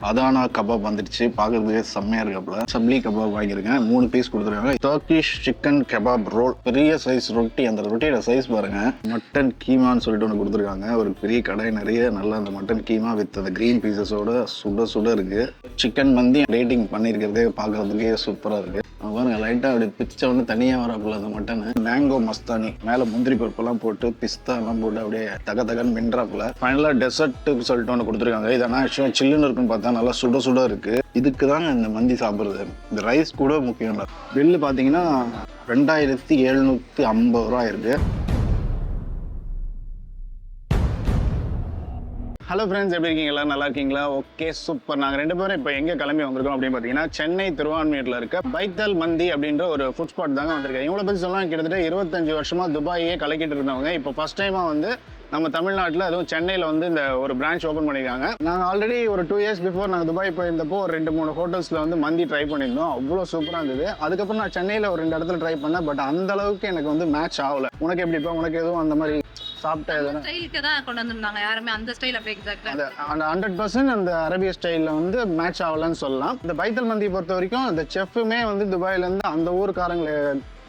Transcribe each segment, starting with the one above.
அதானா கபாப் வந்துடுச்சு. பார்க்கறதுக்கு செம்மையா இருக்காப்புல. சப்லி கபாப் வாங்கியிருக்கேன். 3 பீஸ் கொடுத்துருக்காங்க. டர்க்கிஷ் சிக்கன் கபாப் ரோல், பெரிய சைஸ் ரொட்டி. அந்த ரொட்டியோட சைஸ் பாருங்க. மட்டன் கீமான்னு சொல்லிட்டு ஒன்று கொடுத்துருக்காங்க. ஒரு பெரிய கடை நிறைய நல்லா அந்த மட்டன் கீமா வித் அந்த கிரீன் பீசஸோட சுட சுட இருக்கு. சிக்கன் மந்தி ரேட்டிங் பண்ணியிருக்கிறதே பார்க்கறதுக்கே சூப்பராக இருக்கு. பாருங்க, லைட்டாக அப்படி பிச்சை வந்து தனியாக வரப்போல அந்த மட்டன். மேங்கோ மஸ்தானி மேலே முந்திரி பருப்பெல்லாம் போட்டு பிஸ்தா எல்லாம் போட்டு அப்படியே தகன்னு மின்றாப்புல. ஃபைனலாக டெசர்ட்டுக்கு சொல்லிட்டு ஒன்று கொடுத்துருக்காங்க. இதெல்லாம் ஆக்சுவலாக சில்லுன்னு இருக்குன்னு பார்த்தா நல்லா சுட சுட இருக்கு. இதுக்கு தாங்க இந்த மந்தி சாப்பிட்றது. இந்த ரைஸ் கூட முக்கியம் இல்லை. பில்லு பார்த்தீங்கன்னா 2750 ரூபா இருக்கு. ஹலோ ஃப்ரெண்ட்ஸ், எப்படி இருக்கீங்களா? நல்லா இருக்கீங்களா? Okay, super. நாங்கள் 2 பேரும் இப்போ எங்கே கிளம்பி வந்திருக்கோம் அப்படின்னு பார்த்தீங்கன்னா, சென்னை திருவான்மியூரில் இருக்க பைத்தல் மந்தி அப்படின்ற ஒரு ஃபுட் ஸ்பாட் தாங்க வந்திருக்கேன். இவங்களை பற்றி சொல்லலாம், கிட்டத்தட்ட 25 வருஷமாக துபாயே கலக்கிட்டு இருந்தவங்க இப்போ ஃபஸ்ட் டைமாக வந்து நம்ம தமிழ்நாட்டில், அதுவும் சென்னையில் வந்து இந்த ஒரு பிரான்ச் ஓப்பன் பண்ணியிருக்காங்க. நாங்கள் ஆல்ரெடி ஒரு 2 இயர்ஸ் பிஃபோர் நாங்கள் துபாய் போயிருந்தப்போ ஒரு 2-3 ஹோட்டல்ஸில் வந்து மந்தி ட்ரை பண்ணியிருந்தோம். அவ்வளோ சூப்பராக இருந்தது. அதுக்கப்புறம் நான் சென்னையில் ஒரு 2 இடத்துல ட்ரை பண்ணேன். பட் அந்த அளவுக்கு எனக்கு வந்து மேட்ச் ஆகலை. உனக்கு எப்படிப்பா? உனக்கு எதுவும் அந்த மாதிரி சாப்பிட்டா எதுவும் ஸ்டைலுக்கு தான் கொண்டு வந்திருந்தாங்க யாருமே அந்த ஸ்டைல் அப்படியே எக்ஸாக்ட்டா அந்த 100% அந்த அரேபிய ஸ்டைலில் வந்து மேட்ச் ஆகலன்னு சொல்லலாம். இந்த பைத்தல் மந்தி பொறுத்த வரைக்கும் அந்த செஃப்புமே வந்து துபாயிலேருந்து அந்த ஊருக்காரங்களை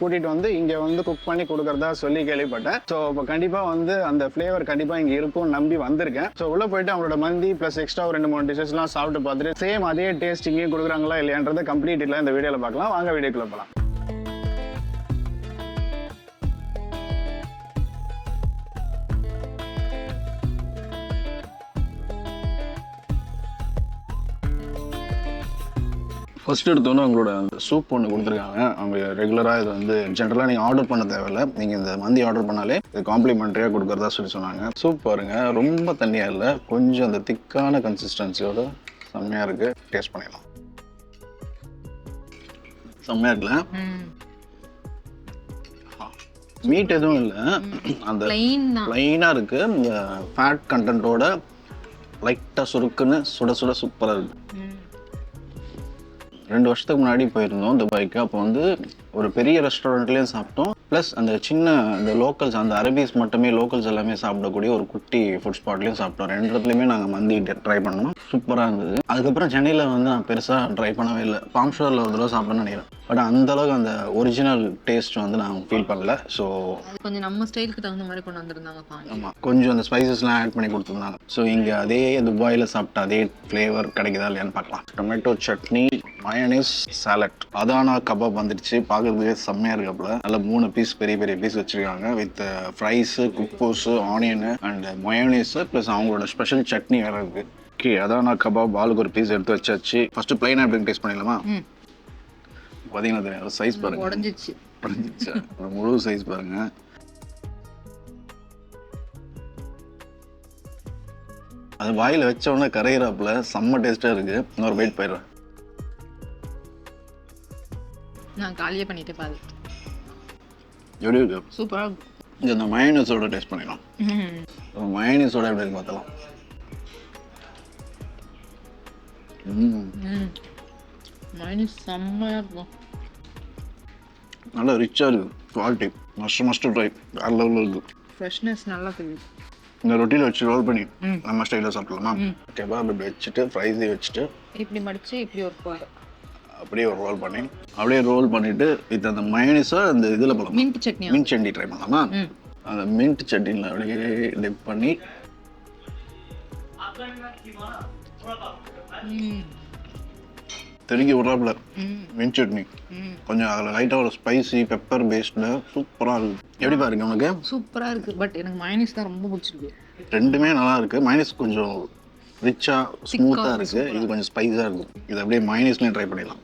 கூட்டிகிட்டு வந்து இங்கே வந்து குக் பண்ணி கொடுக்குறதா சொல்லி கேள்விப்பட்டேன். ஸோ இப்போ கண்டிப்பாக வந்து அந்த ஃப்ளேவர் கண்டிப்பாக இங்கே இருக்கும்னு நம்பி வந்திருக்கேன். ஸோ உள்ளே போயிட்டு அவங்களோட மந்தி ப்ளஸ் எக்ஸ்ட்ரா ஒரு 2-3 டிஷஸ்லாம் சாப்பிட்டு பார்த்துட்டு சேம் அதே டேஸ்ட் இங்கேயும் கொடுக்குறாங்களா இல்லையான்றதை கம்ப்ளீட் இல்லை இந்த வீடியோவில் பார்க்கலாம். வாங்க வீடியோக்குள்ளே போகலாம். ஃபர்ஸ்ட் எடுத்தோன்னே அவங்களோட அந்த சூப் ஒன்று கொடுத்துருக்காங்க. அவங்க ரெகுலராக இது வந்து ஜென்ரலாக நீங்கள் ஆர்டர் பண்ண தேவையில்லை. நீங்கள் இந்த மந்தி ஆர்டர் பண்ணாலே இது காம்ப்ளிமெண்ட்ரியாக கொடுக்குறதா சொல்லி சொன்னாங்க. சூப் பாருங்க, ரொம்ப தண்ணியாக இல்லை, கொஞ்சம் அந்த திக்கான கன்சிஸ்டன்சியோட செம்மையாக இருக்குது. டேஸ்ட் பண்ணிடலாம். செம்மையாக இருக்குல்ல? மீட் எதுவும் இல்லை, அந்த ப்ளைனாக இருக்குது. இந்த ஃபேட் கண்டென்ட்டோட லைட்டாக சுருக்குன்னு சுட சுட சூப்பராக இருக்குது. 2 வருஷத்துக்கு முன்னாடி போயிருந்தோம் துபாய்க்கு. அப்போ வந்து ஒரு பெரிய ரெஸ்டாரண்ட்லேயும் சாப்பிட்டோம். ப்ளஸ் அந்த சின்ன இந்த லோக்கல்ஸ், அந்த அரபிஸ் மட்டுமே லோக்கல்ஸ் எல்லாமே சாப்பிடக்கூடிய ஒரு குட்டி ஃபுட் ஸ்பாட்லேயும் சாப்பிட்டோம். 2 இடத்துலையுமே நாங்கள் மந்தி ட்ரை பண்ணோம். சூப்பராக இருந்தது. அதுக்கப்புறம் சென்னையில் வந்து நான் பெருசாக ட்ரை பண்ணவே இல்லை. பாம் ஷோரில் ஒரு தடவை சாப்பிட்டேன்னு நினைக்கிறேன். பட் அந்தளவுக்கு அந்த ஒரிஜினல் டேஸ்ட் வந்து நான் ஃபீல் பண்ணல. ஸோ கொஞ்சம் நம்ம ஸ்டைலுக்கு தகுந்த மாதிரி கொண்டு வந்திருந்தாங்க. ஆமாம், கொஞ்சம் அந்த ஸ்பைசஸ்லாம் ஆட் பண்ணி கொடுத்துருந்தாங்க. ஸோ இங்கே அதே துபாயில் சாப்பிட்ட அதே ஃப்ளேவர் கிடைக்குதா இல்லையான்னு பார்க்கலாம். Tomato chutney, mayonnaise, salad. Adana kebab வந்துடுச்சு. பார்க்குறதுக்கு செம்மையாக இருக்காப்புல. நல்ல 3 பீஸ் பெரிய பெரிய பீஸ் வச்சுருக்காங்க. வித் ஃப்ரைஸு, குப்போஸு, ஆனியனு அண்ட் மயோனைஸு ப்ளஸ் அவங்களோட ஸ்பெஷல் சட்னி வேறு இருக்குது. ஓகே, அதானா கபாப் ஆளுக்கு ஒரு பீஸ் எடுத்து வச்சாச்சு. ஃபஸ்ட்டு ப்ளைனாக எப்படி டேஸ்ட் பண்ணிடலாமா? பார்த்தீங்கன்னா தெரியும் சைஸ் பாருங்க, உடஞ்சிச்சு. முழு சைஸ் பாருங்க. அது வாயில் வச்ச உடனே கரையிறாப்புல செம்ம டேஸ்ட்டாக இருக்குது. இன்னொரு பைட் போயிடுறேன். நான் காலியே பண்ணிட்டு பாரு. எப்படி இருக்கு? சூப்பராக இருக்கும். இந்த மயோனைஸோட டேஸ்ட் பண்ணிடலாம். மயோனைஸோட எப்படி இருக்கு பார்த்தலாம். மயோனைஸ் செம்மையாக இருக்கும். நல்லா ரிச்சாக இருக்குது. Quality must try. வேறு லெவலில் இருக்குது. ஃப்ரெஷ்னஸ் நல்லா தெரியுது. இந்த ரொட்டியில் வச்சு ரோல் பண்ணி நம்ம ஸ்டைலில் சாப்பிடலாமா? கபாப் இப்படி வச்சுட்டு ஃப்ரைஸையும் வச்சுட்டு இப்படி மடிச்சு இப்படி ஒரு போய் அப்படியே ஒரு ரோல் பண்ணி அப்படியே ரோல் பண்ணிவிட்டு இது அந்த மயோனைஸை அந்த இதில் போகலாம். Mint chutney, mint chutney try பண்ணலாமா? அந்த மின்ட் சட்னியில் அப்படியே டிப் பண்ணி தெருங்கி விட்றாப்புல மின்ட் சட்னி. கொஞ்சம் அதில் லைட்டாக ஒரு ஸ்பைசி பெப்பர் பேஸ்டில் சூப்பராக இருக்குது. எப்படி பாருங்க உனக்கு? சூப்பராக இருக்குது. பட் எனக்கு மயோனைஸ் தான் ரொம்ப பிடிச்சிருக்கு. ரெண்டுமே நல்லா இருக்குது. மயோனைஸ் கொஞ்சம் ரிச்சாக ஸ்மூத்தாக இருக்குது. இது கொஞ்சம் ஸ்பைஸாக இருக்குது. இது அப்படியே மயோனைஸ்லேயும் ட்ரை பண்ணிடலாம்.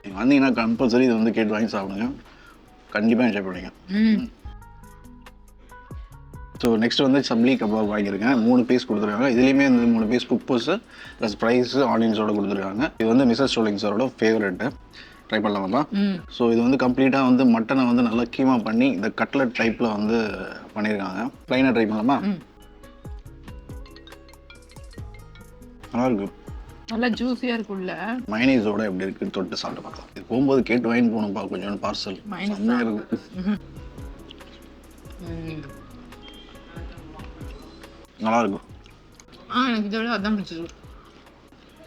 நீங்கள் வந்தீங்கன்னா கம்பல்சரி இது வந்து கேட்டு வாங்கி சாப்பிடுங்க. கண்டிப்பாக என்ஜாய் பண்ணுவீங்க. ஸோ நெக்ஸ்ட் வந்து சப்லி கபாப் வாங்கியிருக்கேன். 3 பீஸ் கொடுத்துருக்காங்க. இதுலேயுமே இந்த 3 பீஸ் குப்போஸு ப்ளஸ் ஃப்ரைஸு, ஆனியன்ஸோடு கொடுத்துருக்காங்க. இது வந்து மிஸ்ஸஸ் ரோலிங் சாரோட ஃபேவரெட்டு. ட்ரை பண்ணலாமா? ஸோ இது வந்து கம்ப்ளீட்டாக வந்து மட்டனை வந்து நல்லா கீமா பண்ணி இந்த கட்லட் டைப்பில் வந்து பண்ணியிருக்காங்க. ப்ளைனாக ட்ரை பண்ணலாமா? நல்லா இருக்கு. நல்லா ஜூஸியாக இருக்குல்ல. மயோனைஸோட எப்படி இருக்குன்னு தொட்டு சாப்பிட்டு பார்க்கலாம். இது போகும்போது கேட்டு வாங்கிட்டு போகணும்ப்பா கொஞ்சம் பார்சல். செம்மையாக இருக்குது. நல்லாயிருக்கும். எனக்கு இதை விட அதான் பிடிச்சிருக்கு.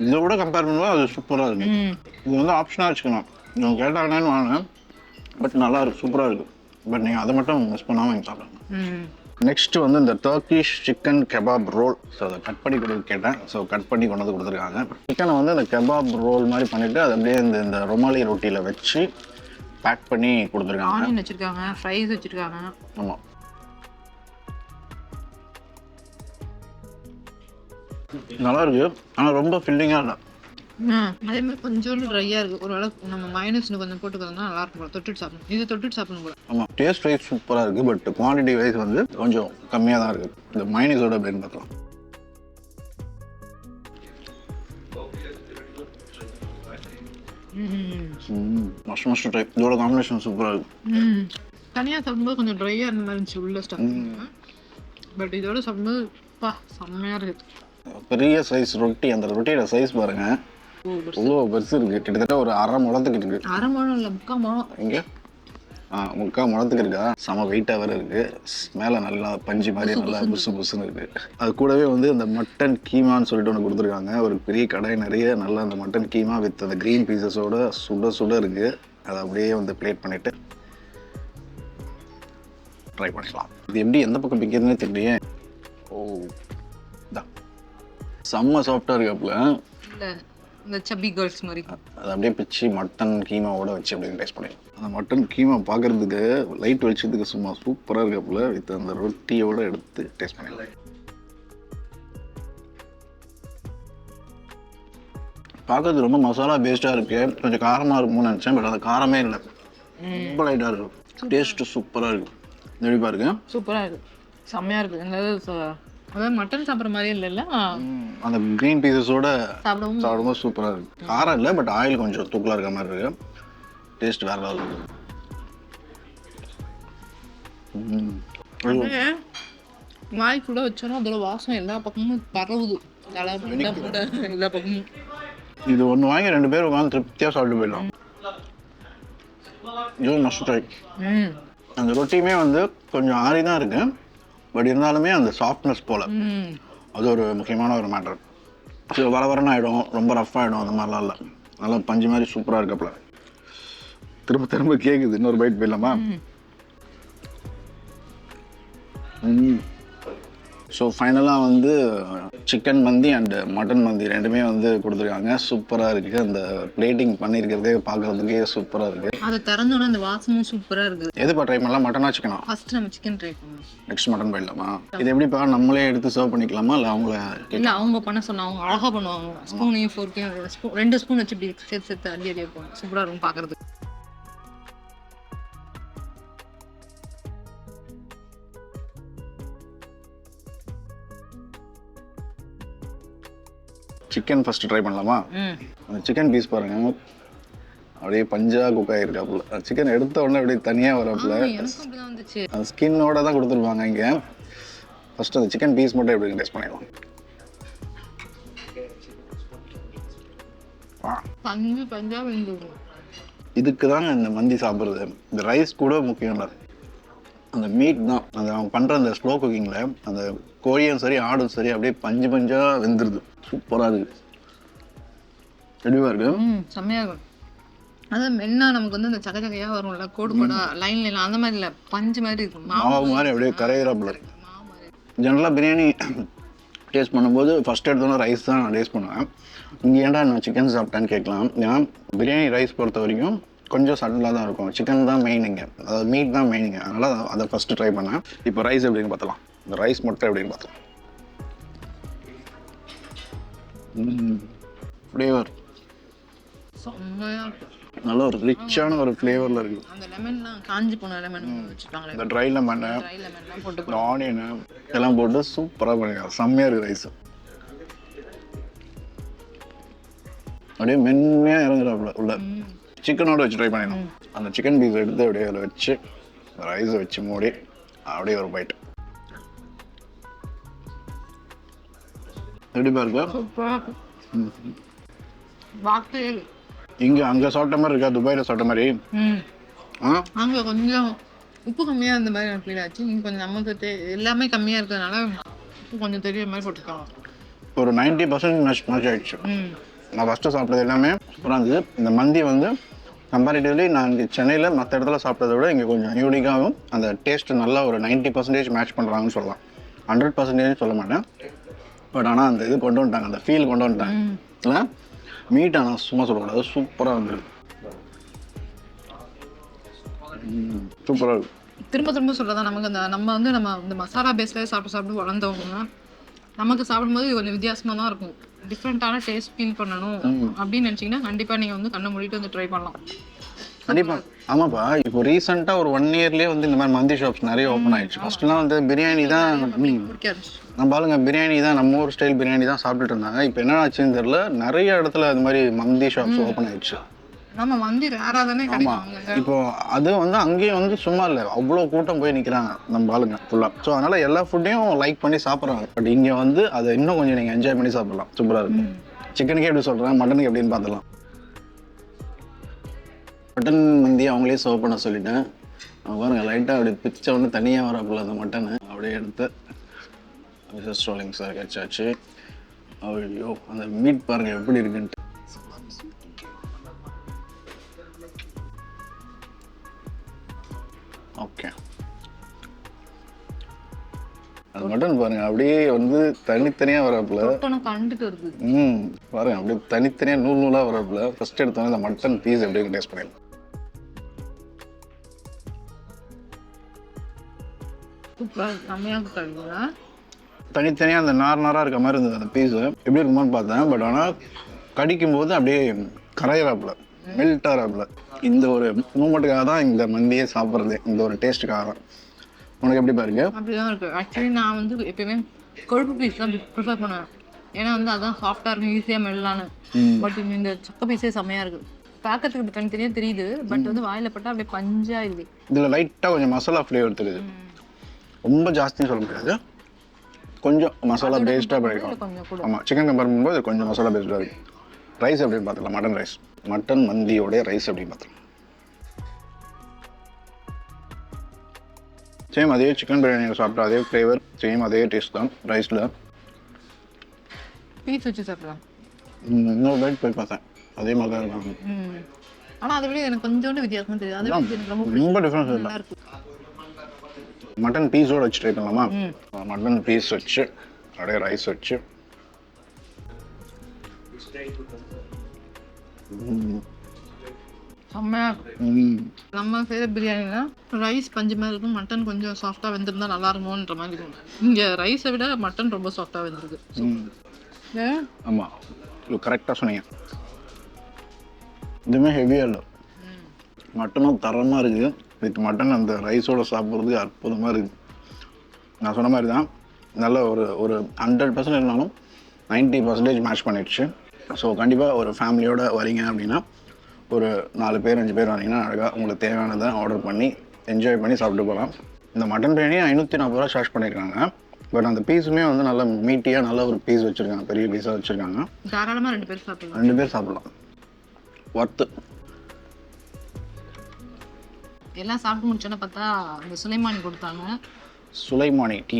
இதை விட கம்பேர் பண்ணும்போது அது சூப்பராக இருக்குது. இது வந்து ஆப்ஷனாக வச்சுக்கணும். இவங்க கேட்டாங்கன்னு வாங்கினேன், பட் நல்லா இருக்கு, சூப்பராக இருக்குது. பட் நீங்கள் அதை மட்டும் மிஸ் பண்ணாமல் வாங்கி சாப்பிடுங்க. நெக்ஸ்ட் வந்து இந்த Turkish chicken kebab roll. So அதை கட் பண்ணி கொடுத்து கேட்டேன். ஸோ கட் பண்ணி கொண்டு வந்து கொடுத்துருக்காங்க. சிக்கனை வந்து அந்த கெபாப் ரோல் மாதிரி பண்ணிவிட்டு அதை அப்படியே இந்த ரொமாலி ரொட்டியில் வச்சு பேக் பண்ணி கொடுத்துருக்காங்க. ஆனியன் வச்சுருக்காங்க, ஃப்ரைஸ் வச்சுருக்காங்க. ஆமாம், நல்லா இருக்கு. ஆனால் ரொம்ப ஃபில்லிங்காக இல்லை. அதே மாதிரி கொஞ்சோண்டு ட்ரையாக இருக்குது. ஒரு அளவுக்கு நம்ம மைனஸ்னு கொஞ்சம் போட்டுக்கிறதுனா நல்லா இருக்கும் போல. தொட்டுட்டு சாப்பிடணும், இது தொட்டுட்டு சாப்பிடணும் போல. ஆமாம், டேஸ்ட் வைஸ் சூப்பராக இருக்குது. பட் குவான்டிட்டி வைஸ் வந்து கொஞ்சம் கம்மியாக தான் இருக்குது. இந்த மைனஸோட அப்படின்னு பார்க்கலாம். Must try. இதோட காம்பினேஷன் சூப்பராக இருக்குது. தனியாக சாப்பிடும்போது கொஞ்சம் ட்ரையாக இருந்த மாதிரி இருந்துச்சு உள்ள ஸ்டஃப். பட் இதோட சாப்பிடும்போது செம்மையாக இருக்குது. பெரிய சைஸ் ரொட்டி. அந்த ரொட்டியோட சைஸ் பாருங்க, இவ்வளோ பெருசு இருக்கு. கிட்டத்தட்ட ஒரு 1/2 முழத்துக்கு இருக்கு. 1/2 முழம் இல்லை, 3/4 முழம். இங்கே 3/4 முழத்துக்கு இருக்கா. செம வெயிட்டாக வேறு இருக்கு. மேலே நல்லா பஞ்சு மாதிரி நல்லா புசுன்னு இருக்கு. அது கூடவே வந்து இந்த மட்டன் கீமான்னு சொல்லிட்டு ஒன்று கொடுத்துருக்காங்க. ஒரு பெரிய கடை நிறைய நல்லா அந்த மட்டன் கீமா வித் அந்த க்ரீன் பீசஸோட சுட இருக்கு. அதை அப்படியே வந்து பிளேட் பண்ணிட்டு ட்ரை பண்ணிக்கலாம். இது எப்படி எந்த பக்கம் பிக்கிறதுனே தெரியலையே. ஓ, இதான் செம்ம சாஃப்டாக இருக்காப்புல. இல்லை, இந்த சப்பி கேர்ள்ஸ் மாதிரி. அதை அப்படியே பிச்சு மட்டன் கீமாவோட வச்சு அப்படியே டேஸ்ட் பண்ணிடலாம். அந்த மட்டன் கீமா பார்க்குறதுக்கு லைட் வெளிச்சத்துக்கு சும்மா சூப்பராக இருக்காப்புல. வித் அந்த ரொட்டியோட எடுத்து டேஸ்ட் பண்ணிடலாம். பார்க்கறது ரொம்ப மசாலா பேஸ்டாக இருக்குது. கொஞ்சம் காரமாக இருக்கும்னு நினச்சேன், பட் அந்த காரமே இல்லை. ரொம்ப லைட்டாக இருக்கும். டேஸ்ட்டு சூப்பராக இருக்குது. எப்படி பாருங்க, சூப்பராக இருக்குது, செம்மையாக இருக்குது. அதாவது மட்டன் சாப்பிட்ற மாதிரியே இல்லைல்ல, அந்த க்ரீன் பீசஸோட சாப்பிடுவோம். சாப்பிடும்போது சூப்பராக இருக்குது. காரம் இல்லை, பட் ஆயில் கொஞ்சம் தூக்கலாக இருக்க மாதிரி இருக்குது. டேஸ்ட் வேறு லெவல் இருக்குது. வாய் கூட வச்சோன்னா அதோட வாசம் எல்லா பக்கமும் பரவுது. எல்லா பக்கமும் இது ஒன்று வாங்கி 2 பேர் உட்காந்து திருப்தியாக சாப்பிட்டு போயிடலாம். இது மஸ்ட் ட்ரை. அந்த ரொட்டியுமே வந்து கொஞ்சம் ஆறி தான் இருக்கு, பட் இருந்தாலுமே அந்த சாஃப்ட்னஸ் போல் அது ஒரு முக்கியமான ஒரு மேட்டர். ஸோ வரன்னு ஆகிடும், ரொம்ப ரஃப் ஆகிடும், அந்த மாதிரிலாம் இல்லை. நல்லா பஞ்சு மாதிரி சூப்பராக இருக்கப்பல. திரும்ப கேட்குது. இன்னொரு பைட் போயிடலாமா? ஸோ ஃபைனலாக வந்து சிக்கன் மந்தி அண்டு மட்டன் மந்தி ரெண்டுமே வந்து கொடுத்துருக்காங்க. சூப்பராக இருக்குது. அந்த பிளேட்டிங் பண்ணியிருக்கிறதே பார்க்குறதுக்கே சூப்பராக இருக்குது. அதை திறந்தோன்னா அந்த வாசமும் சூப்பராக இருக்குது. எதுப்பா ட்ரை பண்ணலாம்? மட்டனா சிக்கனா? ஃபர்ஸ்ட் நம்ம சிக்கன் ட்ரை பண்ணலாம். நெக்ஸ்ட் மட்டன் போயிடலாமா? இது எப்படிப்பா, நம்மளே எடுத்து சர்வ் பண்ணிக்கலாமா இல்லை அவங்கள? இல்லை, அவங்க பண்ண சொன்னா அவங்க அழகாக பண்ணுவாங்க. ஸ்பூனையும் ஃபோர்க்கையும் 2 ஸ்பூன் வச்சு இப்படி சேர்த்து அள்ளி வைப்பாங்க. சூப்பராக இருக்கும் பார்க்குறதுக்கு. சிக்கன் ஃபர்ஸ்ட் ட்ரை பண்ணலாமா? அந்த சிக்கன் பீஸ் பாருங்க, அப்படியே பஞ்சா குக்காய் இருக்காப்புல. சிக்கன் எடுத்த உடனே அப்படியே தனியாக வரப்புல. அந்த ஸ்கின்னோட தான் கொடுத்துருப்பாங்க இங்கே. ஃபர்ஸ்ட் அந்த சிக்கன் பீஸ் மட்டும் எப்படி டேஸ்ட் பண்ணிடலாம். இதுக்கு தாங்க இந்த மந்தி சாப்பிட்றது. இந்த ரைஸ் கூட முக்கியம் இல்லை, அந்த மீட் தான். அந்த அவங்க பண்ணுற அந்த ஸ்லோ குக்கிங்கில் அந்த கோழியும் சரி ஆடும் சரி அப்படியே பஞ்சாக வெந்துடுது. சூப்பராக இருக்குது. தெளிவாக இருக்கு. செம்மையாக இருக்கும். அதான் மென்னா நமக்கு வந்து அந்த சகச்சகையாக வரும்ல, கோடு லைன்ல அந்த மாதிரி இல்லை, பஞ்சு மாதிரி இருக்கும். மாவு மாதிரி அப்படியே கரையிறாப்புல. ஜென்ரலாக பிரியாணி டேஸ்ட் பண்ணும்போது ஃபஸ்ட் எடுத்தோன்னா ரைஸ் தான் நான் டேஸ்ட் பண்ணுவேன். இங்கே ஏன்டா நான் சிக்கன் சாப்பிட்டேன்னு கேட்கலாம். ஏன்னா பிரியாணி ரைஸ் பொறுத்த வரைக்கும் கொஞ்சம் சடலாக தான் இருக்கும். சிக்கன் தான் மெயினுங்க, அதாவது மீட் தான் மெயினுங்க. அதனால் அதை ஃபஸ்ட்டு ட்ரை பண்ணேன். இப்போ ரைஸ் எப்படின்னு பார்த்தலாம். இந்த ரைஸ் மட்டும் எப்படின்னு பார்த்தலாம். ஃப்ளேவர் நல்ல ஒரு ரிச்சான ஒரு ஃப்ளேவரில் இருக்குது. அந்த லெமன்லாம் காஞ்சி போன லெமன் வச்சுருக்காங்களே, இந்த ட்ரை லெமன், இந்த ஆனியனு எல்லாம் போட்டு சூப்பராக பண்ணிருக்காங்க. செம்மையாக இருக்குது ரைஸ். அப்படியே மென்மையாக இறங்குறாப்புல உள்ள. சிக்கனோட வச்சு ட்ரை பண்ணிடணும். அந்த சிக்கன் பீஸ் எடுத்து அப்படியே அதில் வச்சு ரைஸை வச்சு மூடி அப்படியே ஒரு பைட். எப்படி பாருங்க, இங்கே அங்கே சாப்பிட்ட மாதிரி இருக்கா? துபாயில் சாப்பிட்ட மாதிரி? அங்கே கொஞ்சம் உப்பு கம்மியாக இருந்த மாதிரி ஃபீல் ஆச்சு. இங்கே கொஞ்சம் நமக்கு எல்லாமே கம்மியாக இருக்கிறதுனால உப்பு கொஞ்சம் தெரிய மாதிரி போட்டுக்கலாம். ஒரு 90% மேட்ச் ஆயிடுச்சு. ம் நான் ஃபஸ்ட்டு சாப்பிட்டது எல்லாமே சூப்பராக இருந்தது. இந்த மந்தி வந்து கம்பேரிட்டிவ்லி நான் இங்கே சென்னையில் மற்ற இடத்துல சாப்பிட்டதை விட இங்கே கொஞ்சம் யூனிக்காகவும் அந்த டேஸ்ட்டு நல்லா ஒரு 90% மேட்ச் பண்ணுறாங்கன்னு சொல்லலாம். 100% சொல்ல மாட்டேன். பட் ஆனால் அந்த இது கொண்டு வந்துட்டாங்க, அந்த ஃபீல் கொண்டு வந்துட்டாங்க. இல்லை மீட் ஆனால் சும்மா சொல்லக்கூடாது, சூப்பராக வந்துருக்கு. சூப்பராக இருக்குது. திரும்ப திரும்ப சொல்லதான் நமக்கு அந்த நம்ம இந்த மசாலா பேஸ்லேயே சாப்பிட்டு வளர்ந்தவங்க நமக்கு சாப்பிடும்போது இது கொஞ்சம் வித்தியாசமாக தான் இருக்கும். டிஃப்ரெண்ட்டான டேஸ்ட் ஃபீல் பண்ணணும் அப்படின்னு நினச்சிங்கன்னா கண்டிப்பாக நீங்கள் வந்து கண்ணை மூடிட்டு வந்து ட்ரை பண்ணலாம். கண்டிப்பாக. ஆமாப்பா, இப்போ ரீசெண்டாக ஒரு 1 இயர்லேயே வந்து இந்த மாதிரி மந்தி ஷாப்ஸ் நிறைய ஓப்பன் ஆயிடுச்சு. ஃபர்ஸ்ட்லாம் வந்து பிரியாணி தான் நம்ம பாருங்க, பிரியாணி தான் நம்ம ஊர் ஸ்டைல் பிரியாணி தான் சாப்பிட்டுட்டு இருந்தாங்க. இப்போ என்ன ஆச்சுன்னு தெரியல, நிறைய இடத்துல அது மாதிரி மந்தி ஷாப்ஸ் ஓப்பன் ஆயிடுச்சு. நம்ம மந்தி ரேராக தானே கிடைக்கும். இப்போ அது வந்து அங்கேயும் வந்து சும்மா இல்லை, அவ்வளோ கூட்டம் போய் நிற்கிறாங்க நம்ம ஆளுங்க ஃபுல்லாக. ஸோ அதனால எல்லா ஃபுட்டையும் லைக் பண்ணி சாப்பிட்றாங்க. பட் இங்கே வந்து அதை இன்னும் கொஞ்சம் நீங்கள் என்ஜாய் பண்ணி சாப்பிடலாம். சூப்பராக இருக்கும். சிக்கனுக்கே எப்படி சொல்கிறேன், மட்டனுக்கு எப்படின்னு பார்த்துலாம். மட்டன் மந்தி அவங்களே சர்வ் பண்ண சொல்லிட்டேன். பாருங்க, லைட்டாக அப்படி பிச்சை ஒன்று தனியாக வரப்போல அந்த மட்டனை அப்படியே எடுத்து மிஸ்ஸஸ் ரோலிங் சார் வச்சாச்சு. ஐயோ, அந்த மீட் பாருங்கள் எப்படி இருக்குன்ட்டு. ஓகே, அது மட்டன் பாருங்க அப்படியே வந்து தனித்தனியாக வரப்போல. கண்டுட்டு வருது. பாருங்க அப்படியே தனித்தனியாக நூல் நூலாக வரப்போல. ஃபர்ஸ்ட் எடுத்தோன்னே இந்த மட்டன் பீஸ் எப்படி டேஸ்ட் பண்ணிடலாம். தனித்தனியாக அந்த நாராக இருக்க மாதிரி இருந்தது அந்த பீஸு. எப்படி இருக்குமான்னு பார்த்தேன். பட் ஆனால் கடிக்கும் போது அப்படியே கரையிறாப்புல, மெல்ட் ஆகிறாப்புல. இந்த ஒரு மூமெண்ட்டுக்காக தான் இந்த மந்தியே சாப்பிட்றது, இந்த ஒரு டேஸ்ட்டுக்காக தான். உனக்கு எப்படி பாருங்க? அப்படிதான் இருக்கு. ஆக்சுவலி நான் வந்து எப்பயுமே கொழுப்பு பீஸ் தான் ப்ரிஃபர் பண்ணுவேன். ஏன்னா வந்து அதான் சாஃப்டாக இருக்கும், ஈஸியாக மெல்லான்னு. பட் இந்த சக்க பீஸே செம்மையாக இருக்குது. பார்க்கறதுக்கு தனித்தனியாக தெரியுது, பட் வந்து வாயில் பட்டால் அப்படியே பஞ்சாக இருக்குது. இதில் லைட்டாக கொஞ்சம் மசாலா ஃப்ளேவர் தெரியுது. ரொம்ப ஜாஸ்தின்னு சொல்ல முடியாது, கொஞ்சம் மசாலா பேஸ்டாக பண்ணிருக்கோம். ஆமாம், சிக்கன் கம்பேர் பண்ணும்போது கொஞ்சம் மசாலா பேஸ்டாக இருக்குது. ரைஸ் அப்படின்னு பார்த்துக்கலாம். மட்டன் ரைஸ், மட்டன் மந்தியோடைய ரைஸ் அப்படின்னு பார்த்துக்கலாம். சேம் அதே சிக்கன் பிரியாணி சாப்பிட்டா அதே ஃப்ளேவர், சேம் அதே டேஸ்ட் தான் ரைஸில். பீஸ் வச்சு சாப்பிடலாம். இன்னொரு பைட் போய் பார்த்தேன், அதே மாதிரி தான் இருக்கும். ஆனால் அதை விட எனக்கு கொஞ்சோண்டு வித்தியாசம் தெரியுது. அது எனக்கு ரொம்ப டிஃப்ரென்ஸ் இல்லை. மட்டன் பீஸோட வச்சு ட்ரை பண்ணலாமா? மட்டன் பீஸ் வச்சு அப்படியே ரைஸ் வச்சு நம்ம செய்கிற பிரியாணினா ரைஸ் பஞ்சு மாதிரி இருக்கும், மட்டன் கொஞ்சம் சாஃப்டாக வெந்திருந்தா நல்லா இருக்குமோன்ற மாதிரி இருக்கும். இங்கே ரைஸை விட மட்டன் ரொம்ப சாஃப்டாக வெந்திருக்கு. ஆமாம், இது கரெக்டாக சொன்னீங்க. இதுவுமே ஹெவியாக இல்லை, மட்டனும் தரமாக இருக்குது. வித் மட்டன் அந்த ரைஸோடு சாப்பிட்றதுக்கு அற்புதமாக இருக்குது. நான் சொன்ன மாதிரி தான், நல்ல ஒரு 100% இருந்தாலும் 90% மேட்ச் பண்ணிடுச்சு. ஸோ கண்டிப்பாக ஒரு ஃபேமிலியோடு வரீங்க அப்படின்னா, ஒரு 4 பேர் 5 பேர் வந்தீங்கன்னா அழகாக உங்களுக்கு தேவையானதை ஆர்டர் பண்ணி என்ஜாய் பண்ணி சாப்பிட்டு போகலாம். இந்த மட்டன் பிரியாணி 540 ரூபா சார்ஜ் பண்ணியிருக்காங்க. பட் அந்த பீஸுமே வந்து நல்ல மீட்டியாக நல்ல ஒரு பீஸ் வச்சுருக்காங்க, பெரிய பீஸாக வச்சுருக்காங்க. தாராளமாக 2 பேர் சாப்பிடலாம். 2 பேர் சாப்பிடலாம், ஒர்த்து. எல்லாம் சாப்பிட்டு முடிச்சோன்னு பார்த்தா அந்த சுலைமானி கொடுத்தாங்க. சுலைமானி டீ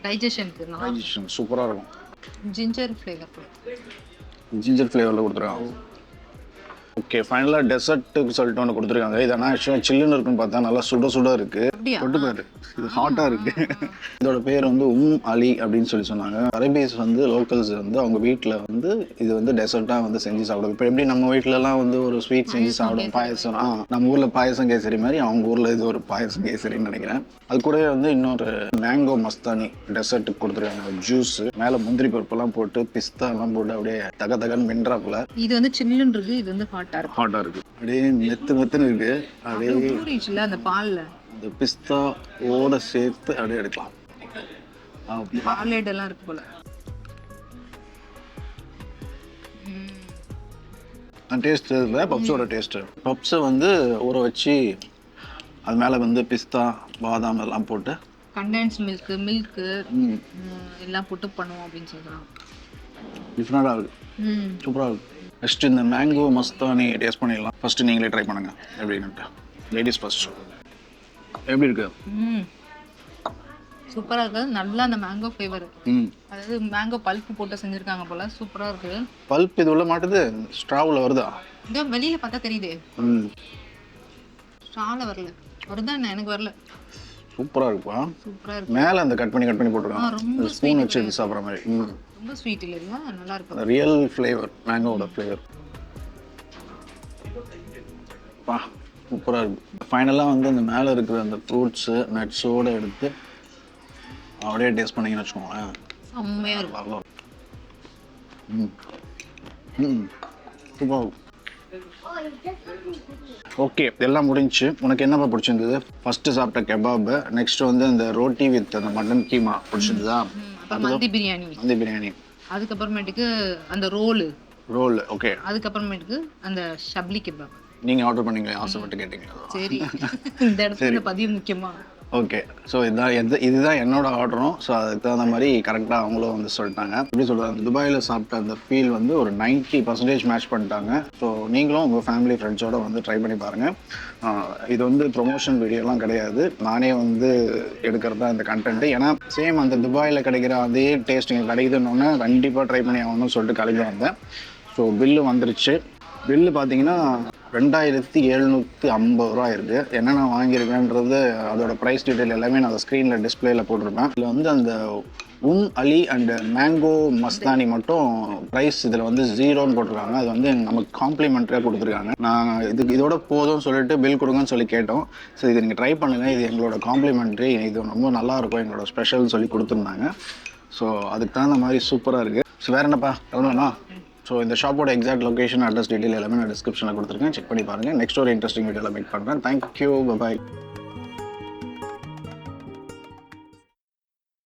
டைஜஷன் சூப்பராக இருக்கும். ஜிஞ்சர் ஃப்ளேவர், ஜிஞ்சர் ஃப்ளேவரில் கொடுத்துருக்காங்க. ஓகே, ஃபைனலாக டெசர்ட்டுக்கு சொல்லிட்டு ஒன்று கொடுத்துருக்காங்க. இது ஆனால் ஆக்சுவலாக சில்லுன்னு இருக்குன்னு பார்த்தா நல்லா சுட இருக்குது. தொட்டு பாரு, இது ஹாட்டாக இருக்குது. இதோட பேர் வந்து அலி அப்படின்னு சொன்னாங்க. அரேபியஸ் வந்து லோக்கல்ஸ் வந்து அவங்க வீட்டில் வந்து இது வந்து டெசர்ட்டாக வந்து செஞ்சு சாப்பிடுவோம். இப்போ எப்படி நம்ம வீட்டிலலாம் வந்து ஒரு ஸ்வீட் செஞ்சு சாப்பிடுவோம், பாயசம். நம்ம ஊரில் பாயசம் கேசரி மாதிரி அவங்க ஊரில் இது ஒரு பாயசம் கேசரின்னு நினைக்கிறேன். அது கூடவே வந்து இன்னொரு மேங்கோ மஸ்தானி டெசர்ட்டுக்கு கொடுத்துருக்காங்க. ஜூஸ் மேலே முந்திரி பருப்பெல்லாம் போட்டு பிஸ்தாலாம் போட்டு அப்படியே தகன்னு மின்றாப்புல. இது வந்து சில்லுன்னு இருக்குது, இது வந்து ஹாட்டாக இருக்குது. அப்படியே மெத்துன்னு இருக்குது. அப்படியே அந்த பாலில் இந்த பிஸ்தா ஓட சேர்த்து அப்படியே எடுக்கலாம். பாலேட் எல்லாம் இருக்கு போல. டேஸ்ட் இல்லை, பப்ஸோட டேஸ்ட்டு. பப்ஸை வந்து ஊற வச்சு அது மேலே வந்து பிஸ்தா பாதாம் எல்லாம் போட்டு கண்டென்ஸ் மில்க்கு எல்லாம் போட்டு பண்ணுவோம் அப்படின்னு சொல்கிறாங்க. டிஃப்ரெண்டாக இருக்குது, சூப்பராக இருக்குது. நெக்ஸ்ட் இந்த மேங்கோ மஸ்தானி டேஸ்ட் பண்ணிடலாம். ஃபஸ்ட்டு நீங்களே ட்ரை பண்ணுங்கள் எப்படின்ட்டு. Ladies first. எப்படி இருக்கு? சூப்பரா இருக்கு. நல்லா அந்த மேங்கோ ஃப்ளேவர், ம் அதாவது மேங்கோ பல்ப் போட்டு செஞ்சிருக்காங்க போல. சூப்பரா இருக்கு. பல்ப் இது உள்ள மாட்டுது, ஸ்ட்ராவில் வருதா? இதோ வெளியில பார்த்தா தெரியுதே, ம் ஸ்ட்ரால வரல. வருதா என்ன? எனக்கு வரல. சூப்பராக இருக்குப்பா. சூப்பரா இருக்கு. மேலே அந்த கட் பண்ணி போட்டுருக்காங்க, ரொம்ப ஸ்பூன் வச்சு எடுத்து சாப்பிட்ற மாதிரி. ம் ரொம்ப ஸ்வீட் இல்லையா? நல்லா இருக்கு. ரியல் ஃப்ளேவர், மேங்கோவோட ஃப்ளேவர். பா சூப்பராக இருக்குது. ஃபைனலாக வந்து அந்த மேலே இருக்கிற அந்த ஃப்ரூட்ஸு நட்ஸோடு எடுத்து அப்படியே டேஸ்ட் பண்ணிங்கன்னு வச்சுக்கோங்களேன். செம்மையா இருக்கு. நல்லா ம் ம் சூப்பராக. ஓகே, எல்லாம் முடிஞ்சுச்சு. உனக்கு என்னப்பா பிடிச்சிருந்தது? ஃபஸ்ட்டு சாப்பிட்ட கெபாபு, நெக்ஸ்ட் வந்து அந்த ரோட்டி வித் அந்த மட்டன் கீமா பிடிச்சிருந்ததா? அப்புறம் மந்தி பிரியாணி, அந்த பிரியாணி, அதுக்கப்புறமேட்டுக்கு அந்த ரோல், ஓகே. அதுக்கப்புறமேட்டுக்கு அந்த ஷப்லி கெபாப். நீங்கள் ஆர்டர் பண்ணீங்களே, ஆசைப்பட்டு கேட்டீங்களா? சரி, இந்த இடத்துல பதிவு முக்கியமா. ஓகே, ஸோ இதுதான் என்னோட ஆர்டரும். ஸோ அதுக்கு தகுந்த மாதிரி கரெக்டாக அவங்களும் வந்து சொல்லிட்டாங்க. எப்படி சொல்கிறது, துபாயில் சாப்பிட்ட அந்த ஃபீல் வந்து ஒரு 90% மேட்ச் பண்ணிட்டாங்க. ஸோ நீங்களும் உங்கள் ஃபேமிலி ஃப்ரெண்ட்ஸோடு வந்து ட்ரை பண்ணி பாருங்கள். இது வந்து ப்ரொமோஷன் வீடியோலாம் கிடையாது, நானே வந்து எடுக்கிறது தான் இந்த கண்டென்ட்டு. ஏன்னா சேம் அந்த துபாயில் கிடைக்கிற அதே டேஸ்ட் இங்கே கிடைக்குதுன்னொன்னே கண்டிப்பாக ட்ரை பண்ணி ஆகணும்னு சொல்லிட்டு கிளம்பி வந்தேன். ஸோ பில்லு வந்துருச்சு. பில்லு பார்த்தீங்கன்னா 2750 ரூபா இருக்குது. என்னென்ன வாங்கியிருக்கேன்றது அதோட ப்ரைஸ் டீட்டெயில் எல்லாமே நான் அந்த ஸ்க்ரீனில் டிஸ்பிளேயில் போட்டிருப்பேன். இதில் வந்து அந்த அலி அண்ட் மேங்கோ மஸ்தானி மட்டும் ப்ரைஸ் இதில் வந்து 0ன்னு போட்டிருக்காங்க. அது வந்து நமக்கு காம்ப்ளிமெண்ட்ரியாக கொடுத்துருக்காங்க. நான் இதோட போதும்னு சொல்லிட்டு பில் கொடுங்கன்னு சொல்லி கேட்டோம். ஸோ இதை நீங்கள் ட்ரை பண்ணுங்கள், இது எங்களோட காம்ப்ளிமெண்ட்ரி, இது ரொம்ப நல்லாயிருக்கும், எங்களோட ஸ்பெஷல்னு சொல்லி கொடுத்துருந்தாங்க. ஸோ அதுக்கு தகுந்த மாதிரி சூப்பராக இருக்குது. ஸோ வேறு என்னப்பா கிளம்பலாமா? ஸோ இந்த ஷாப்போட எக்ஸாக்ட் லொகேஷன், அட்ரஸ் டீட்டெயில் எல்லாமே நான் டிஸ்கிரிப்ஷனில் கொடுத்துருக்கேன், செக் பண்ணி பாருங்கள். நெக்ஸ்ட் ஒரு இன்ட்ரெஸ்டிங் வீடியோவில் மீட் பண்ணுறேன். தேங்க்யூ, பாய்.